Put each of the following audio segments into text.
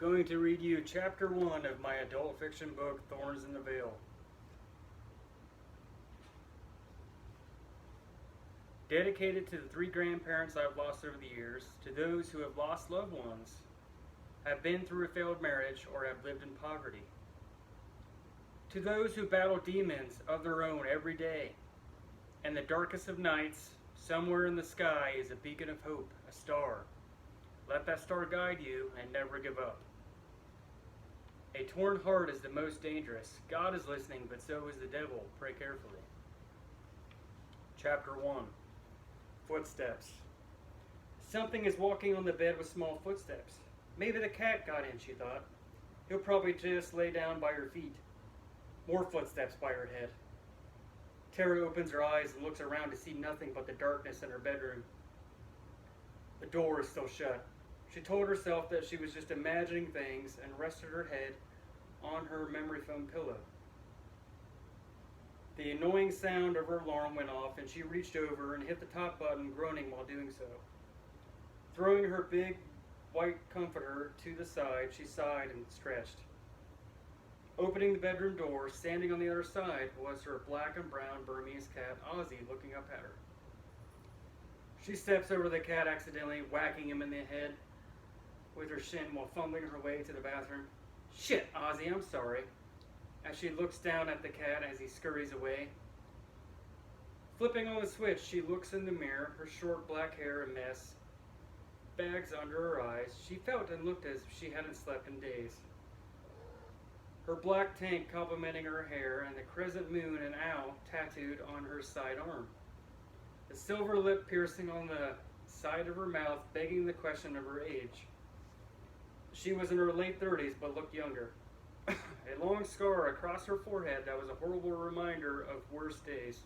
going to read you chapter 1 of my adult fiction book, Thorns in the Veil. Dedicated to the 3 grandparents I've lost over the years, to those who have lost loved ones, have been through a failed marriage, or have lived in poverty. To those who battle demons of their own every day, and the darkest of nights, somewhere in the sky is a beacon of hope, a star. Let that star guide you and never give up. A torn heart is the most dangerous. God is listening, but so is the devil. Pray carefully. Chapter 1. Footsteps. Something is walking on the bed with small footsteps. Maybe the cat got in, she thought. He'll probably just lay down by her feet. More footsteps by her head. Tara opens her eyes and looks around to see nothing but the darkness in her bedroom. The door is still shut. She told herself that she was just imagining things and rested her head on her memory foam pillow. The annoying sound of her alarm went off and she reached over and hit the top button, groaning while doing so. Throwing her big white comforter to the side, she sighed and stretched. Opening the bedroom door, standing on the other side, was her black and brown Burmese cat, Ozzy, looking up at her. She steps over the cat, accidentally whacking him in the head with her shin while fumbling her way to the bathroom. "Shit, Ozzy, I'm sorry." As she looks down at the cat as he scurries away. Flipping on the switch, she looks in the mirror, her short black hair a mess, bags under her eyes. She felt and looked as if she hadn't slept in days. Her black tank complementing her hair, and the crescent moon and owl tattooed on her side arm. The silver lip piercing on the side of her mouth, begging the question of her age. She was in her late 30s, but looked younger. A long scar across her forehead that was a horrible reminder of worse days.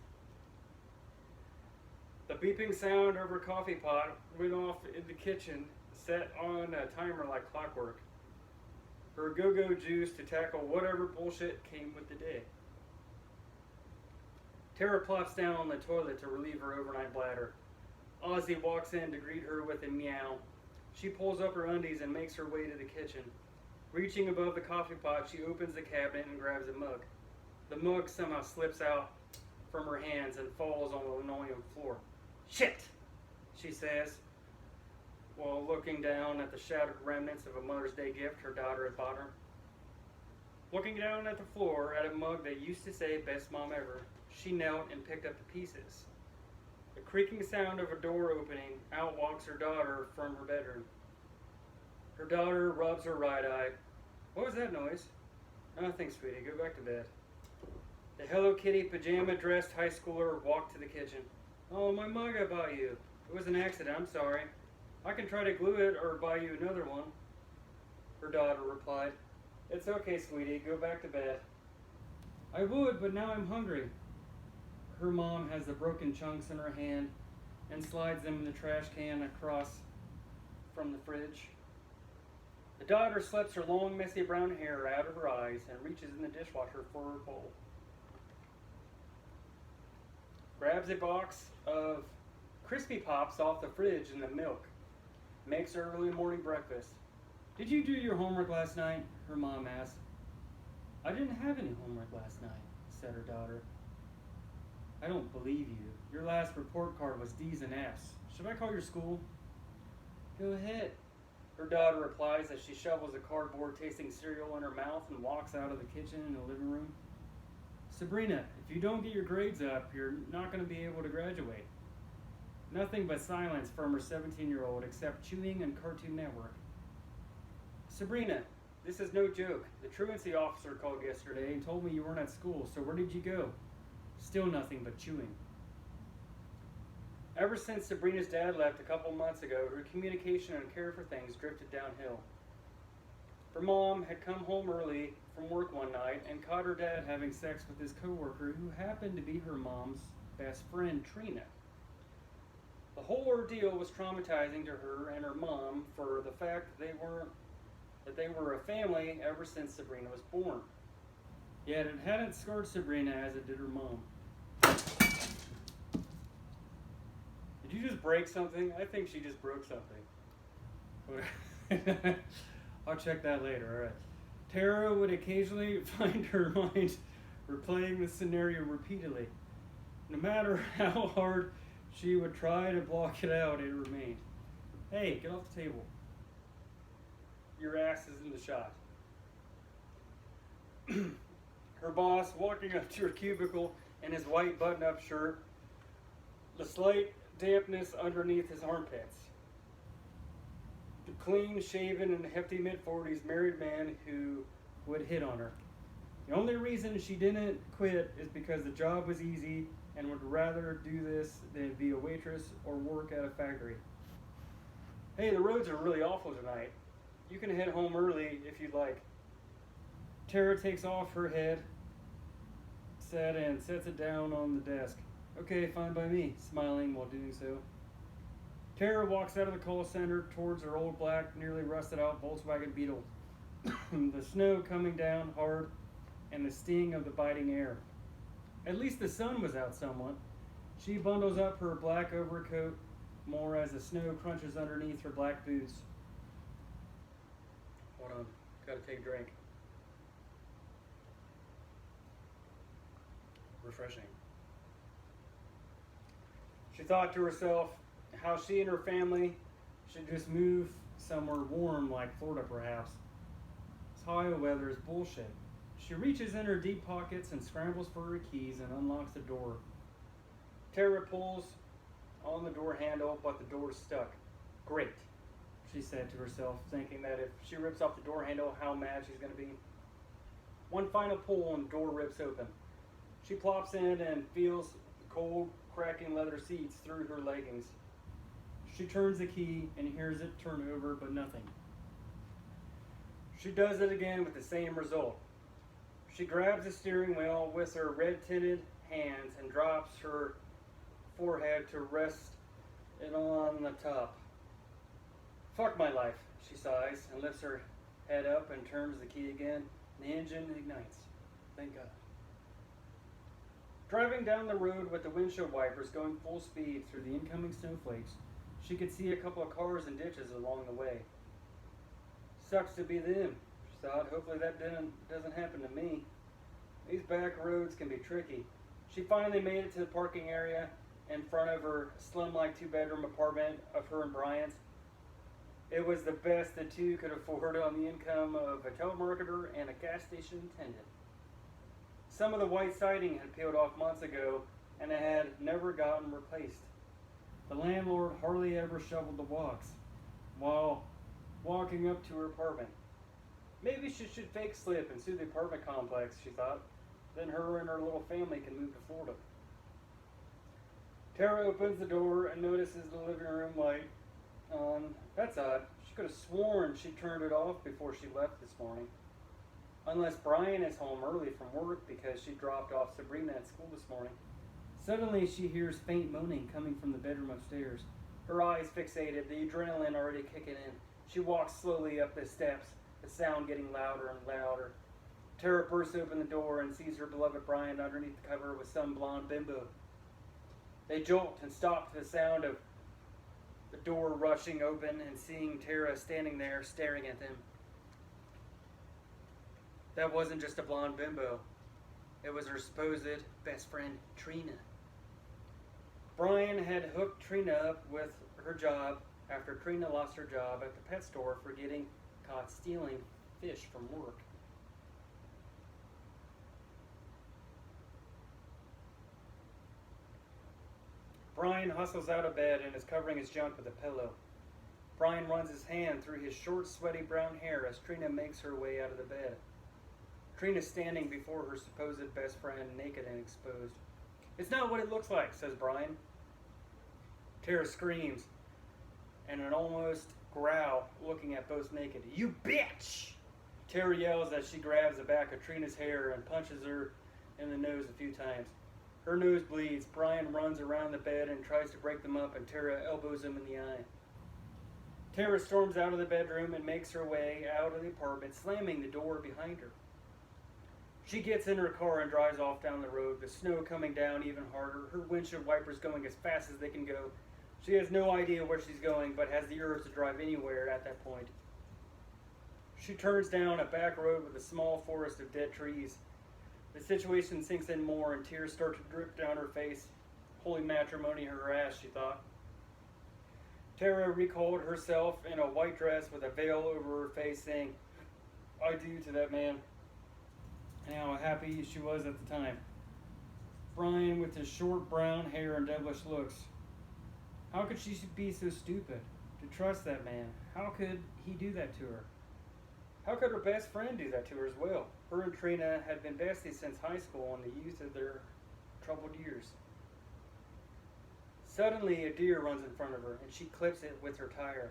The beeping sound of her coffee pot went off in the kitchen, set on a timer like clockwork. Her go-go juice to tackle whatever bullshit came with the day. Tara plops down on the toilet to relieve her overnight bladder. Ozzy walks in to greet her with a meow. She pulls up her undies and makes her way to the kitchen. Reaching above the coffee pot, she opens the cabinet and grabs a mug. The mug somehow slips out from her hands and falls on the linoleum floor. "Shit!" she says, while looking down at the shattered remnants of a Mother's Day gift her daughter had bought her. Looking down at the floor at a mug that used to say "Best Mom Ever," she knelt and picked up the pieces. The creaking sound of a door opening, out walks her daughter from her bedroom. Her daughter rubs her right eye. "What was that noise?" "Nothing, sweetie. Go back to bed." The Hello Kitty pajama-dressed high schooler walked to the kitchen. "Oh, my mug I bought you. It was an accident. I'm sorry. I can try to glue it or buy you another one." Her daughter replied, "It's okay, sweetie. Go back to bed." "I would, but now I'm hungry." Her mom has the broken chunks in her hand and slides them in the trash can across from the fridge. The daughter slips her long, messy brown hair out of her eyes and reaches in the dishwasher for her bowl. Grabs a box of Crispy Pops off the fridge and the milk. Makes her early morning breakfast. "Did you do your homework last night?" her mom asked. "I didn't have any homework last night," said her daughter. "I don't believe you. Your last report card was D's and F's. Should I call your school?" "Go ahead," her daughter replies as she shovels a cardboard-tasting cereal in her mouth and walks out of the kitchen and the living room. "Sabrina, if you don't get your grades up, you're not going to be able to graduate." Nothing but silence from her 17-year-old except chewing and Cartoon Network. "Sabrina, this is no joke. The truancy officer called yesterday and told me you weren't at school, so where did you go?" Still nothing but chewing. Ever since Sabrina's dad left a couple months ago, her communication and care for things drifted downhill. Her mom had come home early from work one night and caught her dad having sex with his coworker, who happened to be her mom's best friend, Trina. The whole ordeal was traumatizing to her and her mom for the fact that they were a family ever since Sabrina was born. Yet it hadn't scarred Sabrina as it did her mom. Did you just break something? I think she just broke something. I'll check that later, alright. Tara would occasionally find her mind replaying the scenario repeatedly. No matter how hard she would try to block it out, it remained. Hey, get off the table. Your ass is in the shot. Her boss walking up to her cubicle in his white button-up shirt, the slight dampness underneath his armpits. The clean-shaven and hefty mid-40s married man who would hit on her. The only reason she didn't quit is because the job was easy and would rather do this than be a waitress or work at a factory. Hey, the roads are really awful tonight. You can head home early if you'd like. Tara takes off her head set and sets it down on the desk. Okay, fine by me, smiling while doing so. Tara walks out of the call center towards her old black, nearly rusted out Volkswagen Beetle. The snow coming down hard and the sting of the biting air. At least the sun was out somewhat. She bundles up her black overcoat more as the snow crunches underneath her black boots. Hold on, gotta take a drink. Refreshing. She thought to herself how she and her family should just move somewhere warm like Florida perhaps. This Ohio weather is bullshit. She reaches in her deep pockets and scrambles for her keys and unlocks the door. Tara pulls on the door handle, but the door's stuck. Great, she said to herself, thinking that if she rips off the door handle, how mad she's going to be. One final pull and the door rips open. She plops in and feels the cold, cracking leather seats through her leggings. She turns the key and hears it turn over, but nothing. She does it again with the same result. She grabs the steering wheel with her red-tinted hands and drops her forehead to rest it on the top. Fuck my life, she sighs and lifts her head up and turns the key again. The engine ignites. Thank God. Driving down the road with the windshield wipers going full speed through the incoming snowflakes, she could see a couple of cars and ditches along the way. Sucks to be them, she thought. Hopefully that doesn't happen to me. These back roads can be tricky. She finally made it to the parking area in front of her slum-like two-bedroom apartment of her and Brian's. It was the best the two could afford on the income of a telemarketer and a gas station attendant. Some of the white siding had peeled off months ago and it had never gotten replaced. The landlord hardly ever shoveled the walks while walking up to her apartment. Maybe she should fake slip and sue the apartment complex, she thought. Then her and her little family can move to Florida. Tara opens the door and notices the living room light on. That's odd. She could have sworn she turned it off before she left this morning. Unless Brian is home early from work because she dropped off Sabrina at school this morning. Suddenly she hears faint moaning coming from the bedroom upstairs. Her eyes fixated, the adrenaline already kicking in. She walks slowly up the steps, the sound getting louder and louder. Tara bursts open the door and sees her beloved Brian underneath the cover with some blonde bimbo. They jolt and stop to the sound of the door rushing open and seeing Tara standing there staring at them. That wasn't just a blonde bimbo. It was her supposed best friend, Trina. Brian had hooked Trina up with her job after Trina lost her job at the pet store for getting caught stealing fish from work. Brian hustles out of bed and is covering his junk with a pillow. Brian runs his hand through his short, sweaty brown hair as Trina makes her way out of the bed. Trina's standing before her supposed best friend, naked and exposed. It's not what it looks like, says Brian. Tara screams, and an almost growl, looking at both naked. You bitch! Tara yells as she grabs the back of Trina's hair and punches her in the nose a few times. Her nose bleeds. Brian runs around the bed and tries to break them up, and Tara elbows him in the eye. Tara storms out of the bedroom and makes her way out of the apartment, slamming the door behind her. She gets in her car and drives off down the road, the snow coming down even harder, her windshield wipers going as fast as they can go. She has no idea where she's going, but has the urge to drive anywhere at that point. She turns down a back road with a small forest of dead trees. The situation sinks in more, and tears start to drip down her face. Holy matrimony, her ass, she thought. Tara recalled herself in a white dress with a veil over her face, saying, I do to that man. And how happy she was at the time. Brian with his short brown hair and devilish looks. How could she be so stupid to trust that man? How could he do that to her? How could her best friend do that to her as well? Her and Trina had been besties since high school in the youth of their troubled years. Suddenly, a deer runs in front of her, and she clips it with her tire.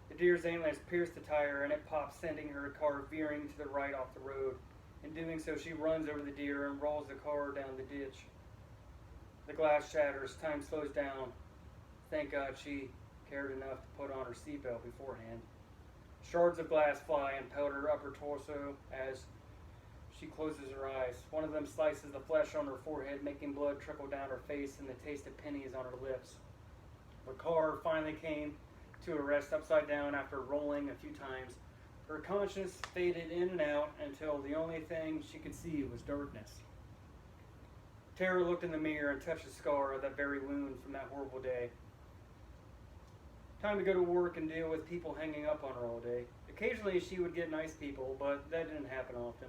The deer's antlers pierce the tire, and it pops, sending her car veering to the right off the road. In doing so, she runs over the deer and rolls the car down the ditch. The glass shatters. Time slows down. Thank God she cared enough to put on her seatbelt beforehand. Shards of glass fly and pelt her upper torso as she closes her eyes. One of them slices the flesh on her forehead, making blood trickle down her face and the taste of pennies on her lips. The car finally came to a rest upside down after rolling a few times. Her conscience faded in and out until the only thing she could see was darkness. Tara looked in the mirror and touched the scar of that very wound from that horrible day. Time to go to work and deal with people hanging up on her all day. Occasionally she would get nice people, but that didn't happen often.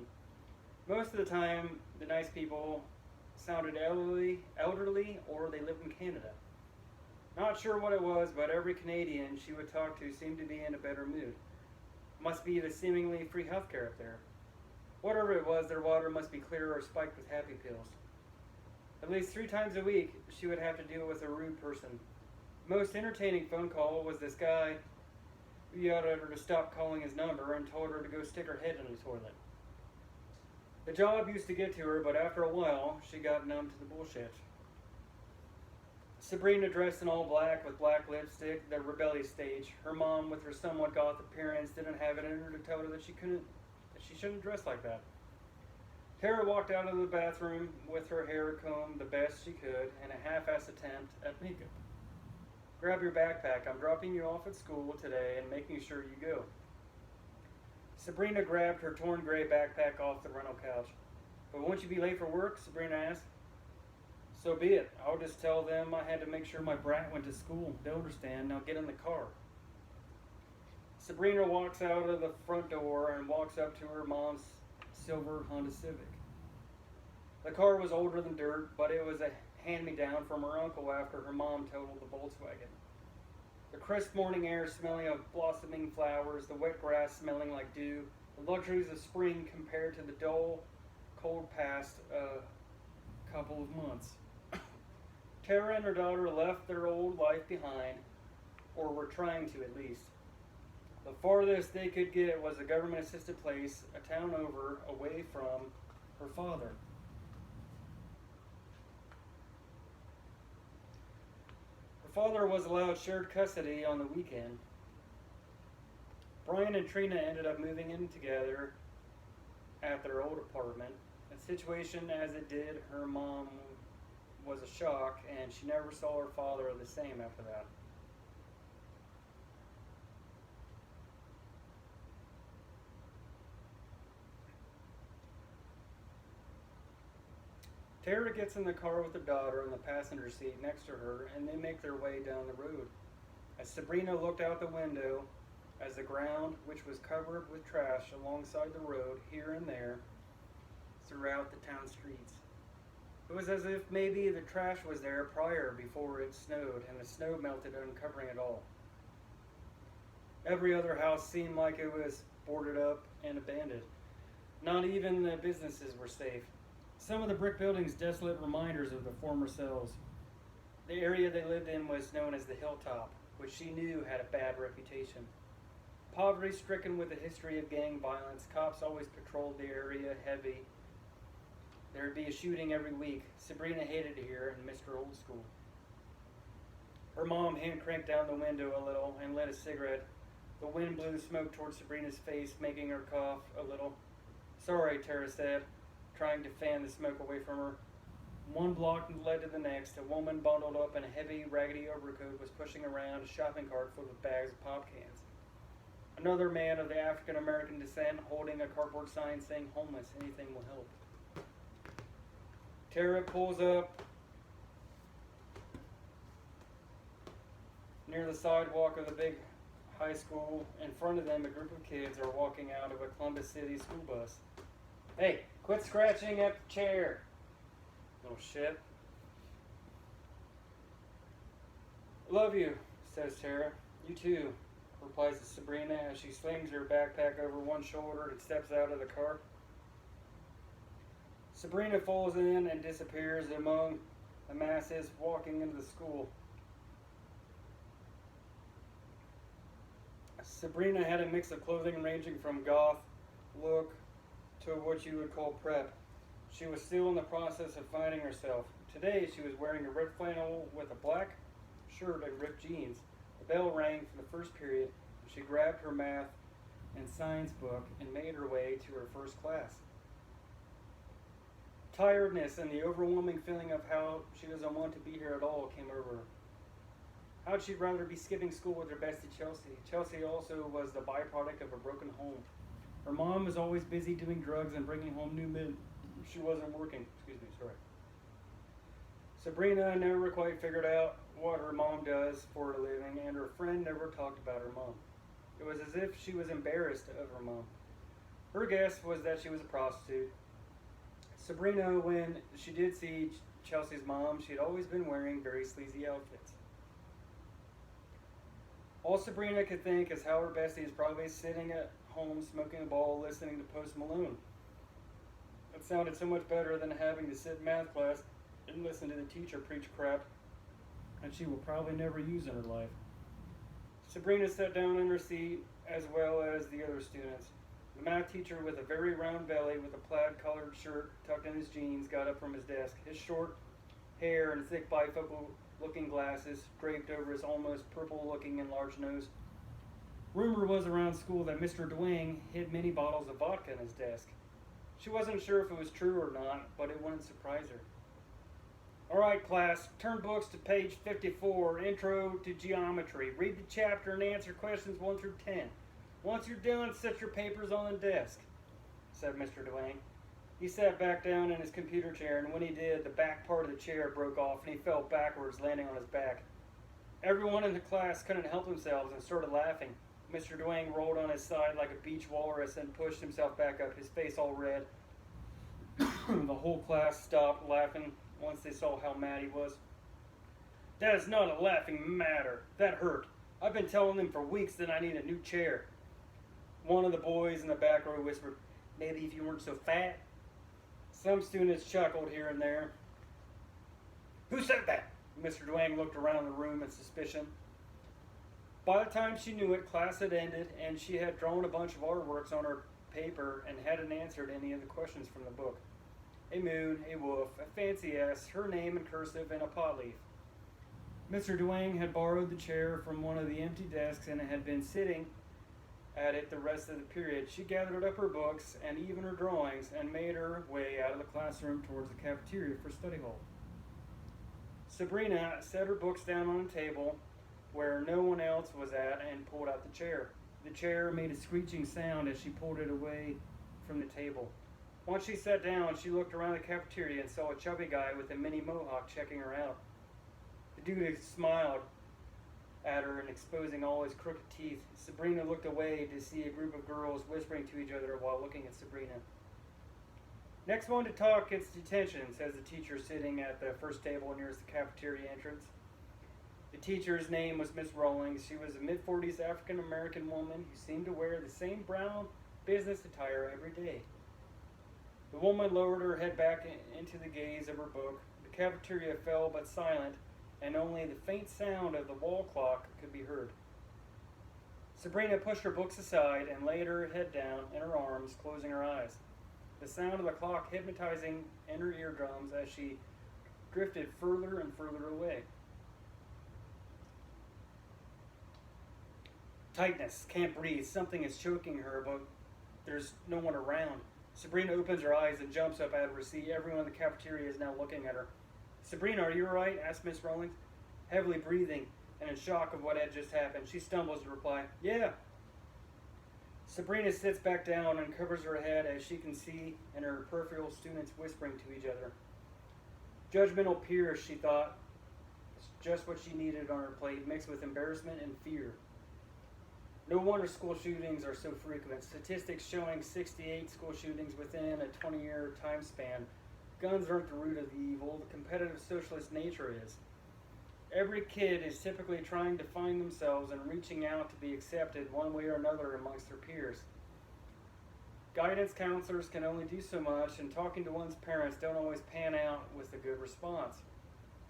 Most of the time, the nice people sounded elderly, or they lived in Canada. Not sure what it was, but every Canadian she would talk to seemed to be in a better mood. Must be the seemingly free healthcare up there. Whatever it was, their water must be clear or spiked with happy pills. At least 3 times a week, she would have to deal with a rude person. The most entertaining phone call was this guy who yelled at her to stop calling his number and told her to go stick her head in the toilet. The job used to get to her, but after a while, she got numb to the bullshit. Sabrina, dressed in all black with black lipstick, the rebellious stage. Her mom, with her somewhat goth appearance, didn't have it in her to tell her that she shouldn't dress like that. Tara walked out of the bathroom with her hair combed the best she could in a half-assed attempt at makeup. Grab your backpack. I'm dropping you off at school today and making sure you go. Sabrina grabbed her torn gray backpack off the rental couch. But won't you be late for work? Sabrina asked. So be it. I'll just tell them I had to make sure my brat went to school. They'll understand. Now get in the car. Sabrina walks out of the front door and walks up to her mom's silver Honda Civic. The car was older than dirt, but it was a hand-me-down from her uncle after her mom totaled the Volkswagen. The crisp morning air smelling of blossoming flowers, the wet grass smelling like dew, the luxuries of spring compared to the dull, cold past couple of months. Tara and her daughter left their old life behind, or were trying to at least. The farthest they could get was a government-assisted place, a town over, away from her father. Her father was allowed shared custody on the weekend. Brian and Trina ended up moving in together at their old apartment. The situation as it did, her mom was a shock, and she never saw her father the same after that. Tara gets in the car with her daughter in the passenger seat next to her, and they make their way down the road. As Sabrina looked out the window, as the ground, which was covered with trash alongside the road here and there throughout the town streets. It was as if maybe the trash was there prior before it snowed, and the snow melted, uncovering it all. Every other house seemed like it was boarded up and abandoned. Not even the businesses were safe. Some of the brick buildings desolate reminders of the former cells. The area they lived in was known as the Hilltop, which she knew had a bad reputation. Poverty-stricken with a history of gang violence, cops always patrolled the area heavy. There would be a shooting every week. Sabrina hated it here and missed her old school. Her mom hand-cranked down the window a little and lit a cigarette. The wind blew smoke towards Sabrina's face, making her cough a little. Sorry, Tara said, trying to fan the smoke away from her. One block led to the next. A woman bundled up in a heavy, raggedy overcoat was pushing around a shopping cart full of bags of pop cans. Another man of the African American descent holding a cardboard sign saying homeless, anything will help. Tara pulls up near the sidewalk of the big high school. In front of them, a group of kids are walking out of a Columbus City school bus. Hey, quit scratching at the chair, little shit. Love you, says Tara. You too, replies Sabrina as she slings her backpack over one shoulder and steps out of the car. Sabrina falls in and disappears among the masses walking into the school. Sabrina had a mix of clothing ranging from goth look to what you would call prep. She was still in the process of finding herself. Today she was wearing a red flannel with a black shirt and ripped jeans. The bell rang for the first period, and she grabbed her math and science book and made her way to her first class. Tiredness and the overwhelming feeling of how she doesn't want to be here at all came over her. How'd she rather be skipping school with her bestie Chelsea? Chelsea also was the byproduct of a broken home. Her mom was always busy doing drugs and bringing home new men. She wasn't working. Sabrina never quite figured out what her mom does for a living, and her friend never talked about her mom. It was as if she was embarrassed of her mom. Her guess was that she was a prostitute. Sabrina, when she did see Chelsea's mom, she had always been wearing very sleazy outfits. All Sabrina could think is how her bestie is probably sitting at home smoking a ball listening to Post Malone. It sounded so much better than having to sit in math class and listen to the teacher preach crap that she will probably never use in her life. Sabrina sat down in her seat as well as the other students. The math teacher, with a very round belly with a plaid-collared shirt tucked in his jeans, got up from his desk. His short hair and thick bifocal-looking glasses draped over his almost purple-looking enlarged nose. Rumor was around school that Mr. Dwayne hid many bottles of vodka in his desk. She wasn't sure if it was true or not, but it wouldn't surprise her. All right, class, turn books to page 54, Intro to Geometry. Read the chapter and answer questions 1 through 10. Once you're done, set your papers on the desk, said Mr. Dwayne. He sat back down in his computer chair, and when he did, the back part of the chair broke off, and he fell backwards, landing on his back. Everyone in the class couldn't help themselves and started laughing. Mr. Dwayne rolled on his side like a beach walrus and pushed himself back up, his face all red. The whole class stopped laughing once they saw how mad he was. That is not a laughing matter. That hurt. I've been telling them for weeks that I need a new chair. One of the boys in the back row whispered, maybe if you weren't so fat. Some students chuckled here and there. Who said that? Mr. Dwayne looked around the room in suspicion. By the time she knew it, class had ended, and she had drawn a bunch of artworks on her paper and hadn't answered any of the questions from the book. A moon, a wolf, a fancy S, her name in cursive, and a pot leaf. Mr. Dwayne had borrowed the chair from one of the empty desks and had been sitting at it the rest of the period. She gathered up her books and even her drawings and made her way out of the classroom towards the cafeteria for study hall. Sabrina set her books down on a table where no one else was at and pulled out the chair. The chair made a screeching sound as she pulled it away from the table. Once she sat down, she looked around the cafeteria and saw a chubby guy with a mini mohawk checking her out. The dude smiled at her and exposing all his crooked teeth. Sabrina looked away to see a group of girls whispering to each other while looking at Sabrina. Next one to talk gets detention, says the teacher sitting at the first table nearest the cafeteria entrance. The teacher's name was Miss Rawlings. She was a mid-40s African-American woman who seemed to wear the same brown business attire every day. The woman lowered her head back into the gaze of her book. The cafeteria fell but silent, and only the faint sound of the wall clock could be heard. Sabrina pushed her books aside and laid her head down in her arms, closing her eyes. The sound of the clock hypnotizing in her eardrums as she drifted further and further away. Tightness, can't breathe. Something is choking her, but there's no one around. Sabrina opens her eyes and jumps up out of her seat. Everyone in the cafeteria is now looking at her. Sabrina, are you all right? Asked Miss Rawlings, heavily breathing and in shock of what had just happened. She stumbles to reply, yeah. Sabrina sits back down and covers her head as she can see in her peripheral students whispering to each other. Judgmental peers, she thought, is just what she needed on her plate, mixed with embarrassment and fear. No wonder school shootings are so frequent. Statistics showing 68 school shootings within a 20-year time span. Guns aren't the root of the evil, the competitive socialist nature is. Every kid is typically trying to find themselves and reaching out to be accepted one way or another amongst their peers. Guidance counselors can only do so much, and talking to one's parents don't always pan out with a good response.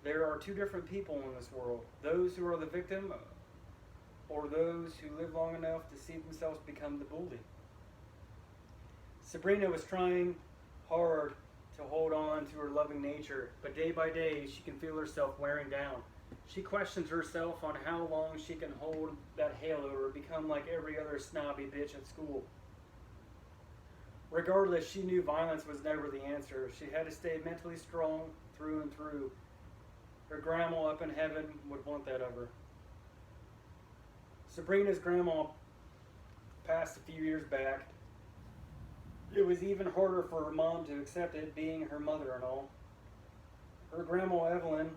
There are two different people in this world, those who are the victim or those who live long enough to see themselves become the bully. Sabrina was trying hard to hold on to her loving nature, but day by day she can feel herself wearing down. She questions herself on how long she can hold that halo or become like every other snobby bitch at school. Regardless, she knew violence was never the answer. She had to stay mentally strong through and through. Her grandma up in heaven would want that of her. Sabrina's grandma passed a few years back. It was even harder for her mom to accept it, being her mother and all. Her grandma Evelyn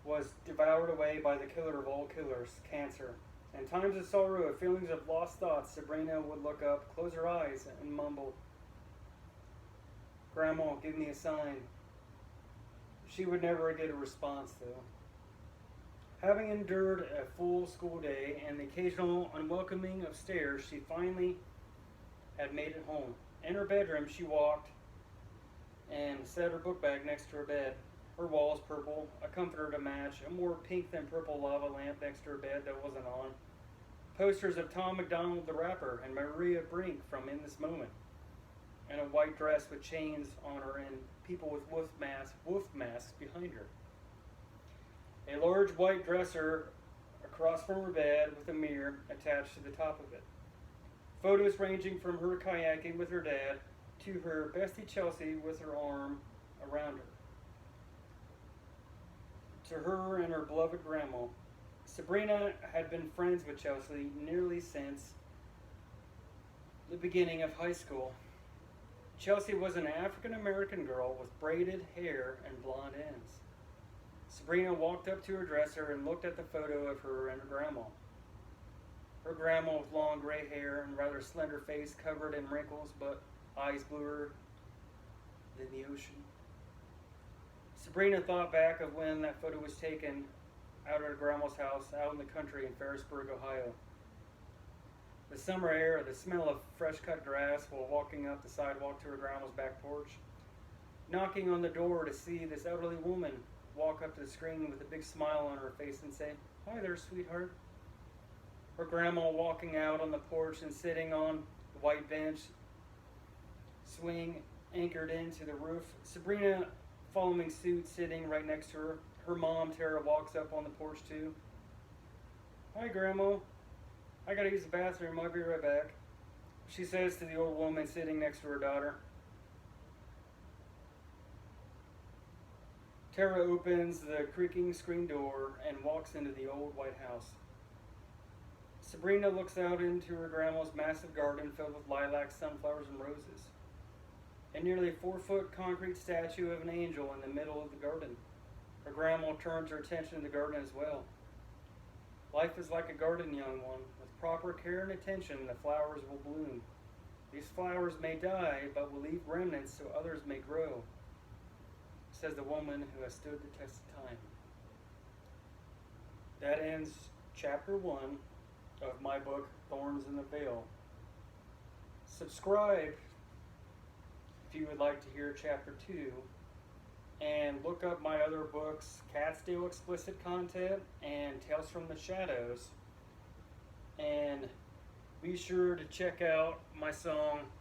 was devoured away by the killer of all killers, cancer. In times of sorrow, of feelings of lost thoughts, Sabrina would look up, close her eyes, and mumble, "Grandma, give me a sign." She would never get a response, though. Having endured a full school day and the occasional unwelcoming of stares, she finally had made it home. In her bedroom, she walked and set her book bag next to her bed. Her walls purple, a comforter to match, a more pink than purple lava lamp next to her bed that wasn't on. Posters of Tom MacDonald the rapper and Maria Brink from In This Moment. And a white dress with chains on her and people with wolf masks behind her. A large white dresser across from her bed with a mirror attached to the top of it. Photos ranging from her kayaking with her dad to her bestie Chelsea with her arm around her. To her and her beloved grandma. Sabrina had been friends with Chelsea nearly since the beginning of high school. Chelsea was an African-American girl with braided hair and blonde ends. Sabrina walked up to her dresser and looked at the photo of her and her grandma. Her grandma with long gray hair and rather slender face covered in wrinkles, but eyes bluer than the ocean. Sabrina thought back of when that photo was taken out at her grandma's house out in the country in Ferrisburg, Ohio. The summer air, the smell of fresh cut grass while walking up the sidewalk to her grandma's back porch. Knocking on the door to see this elderly woman walk up to the screen with a big smile on her face and say, "Hi there, sweetheart." Her grandma walking out on the porch and sitting on the white bench, swing anchored into the roof. Sabrina following suit, sitting right next to her. Her mom, Tara, walks up on the porch too. "Hi, Grandma. I gotta use the bathroom. I'll be right back," she says to the old woman sitting next to her daughter. Tara opens the creaking screen door and walks into the old white house. Sabrina looks out into her grandma's massive garden filled with lilacs, sunflowers, and roses. A nearly 4-foot concrete statue of an angel in the middle of the garden. Her grandma turns her attention to the garden as well. Life is like a garden, young one. With proper care and attention, the flowers will bloom. These flowers may die, but will leave remnants so others may grow, says the woman who has stood the test of time. That ends chapter 1 of my book, Thorns in the Veil. Subscribe if you would like to hear chapter 2, and look up my other books, Catskill Explicit Content and Tales from the Shadows. And be sure to check out my song,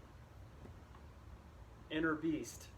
Inner Beast.